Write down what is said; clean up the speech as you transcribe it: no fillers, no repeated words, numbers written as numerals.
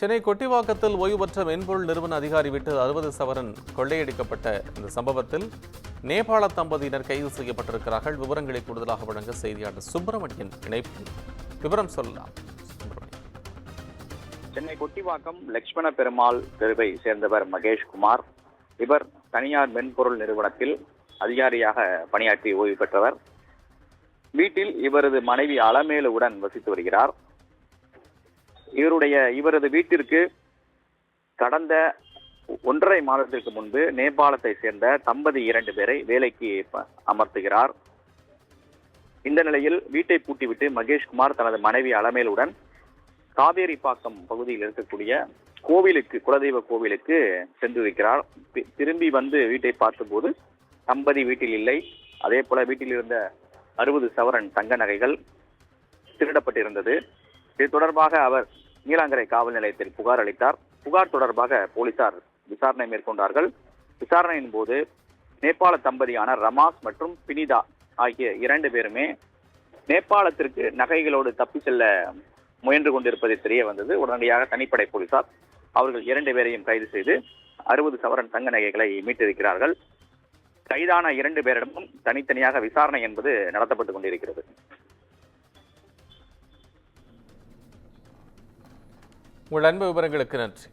சென்னை கொட்டிவாக்கத்தில் ஓய்வு பெற்ற மென்பொருள் நிறுவன அதிகாரி வீட்டில் 60 சவரன் கொள்ளையடிக்கப்பட்ட இந்த சம்பவத்தில் நேபாள தம்பதியினர் கைது செய்யப்பட்டிருக்கிறார்கள். விவரங்களை கூடுதலாக வழங்க செய்தியாளர் சுப்பிரமணியன் இணைப்பு. விவரம் சொல்லலாம். சென்னை கொட்டிவாக்கம் லட்சுமண பெருமாள் தெருவை சேர்ந்தவர் மகேஷ்குமார். இவர் தனியார் மென்பொருள் நிறுவனத்தில் அதிகாரியாக பணியாற்றி ஓய்வு பெற்றவர். வீட்டில் இவரது மனைவி அலமேலுவுடன் வசித்து வருகிறார். இவரது வீட்டிற்கு கடந்த 1.5 மாதத்திற்கு முன்பு நேபாளத்தை சேர்ந்த தம்பதி 2 பேரை வேலைக்கு அமர்த்துகிறார். இந்த நிலையில் வீட்டை பூட்டிவிட்டு மகேஷ்குமார் தனது மனைவி அலமேலுடன் காவேரிப்பாக்கம் பகுதியில் இருக்கக்கூடிய கோவிலுக்கு, குலதெய்வ கோவிலுக்கு சென்றிருக்கிறார். திரும்பி வந்து வீட்டை பார்த்தபோது தம்பதி வீட்டில் இல்லை. அதே போல வீட்டில் இருந்த 60 சவரன் தங்க நகைகள் திருடப்பட்டிருந்தது. இது தொடர்பாக அவர் நீலாங்கரை காவல் நிலையத்தில் புகார் அளித்தார். புகார் தொடர்பாக போலீசார் விசாரணை மேற்கொண்டார்கள். விசாரணையின் போது நேபாள தம்பதியான ரமாஸ் மற்றும் பினிதா ஆகிய 2 பேருமே நேபாளத்திற்கு நகைகளோடு தப்பி செல்ல முயன்று கொண்டிருப்பதை தெரிய வந்தது. உடனடியாக தனிப்படை போலீசார் அவர்கள் 2 பேரையும் கைது செய்து 60 சவரன் தங்க நகைகளை மீட்டிருக்கிறார்கள். கைதான 2 பேரிடமும் தனித்தனியாக விசாரணை என்பது நடத்தப்பட்டுக் கொண்டிருக்கிறது. உங்கள் அன்பு விவரங்களுக்கு நன்றி.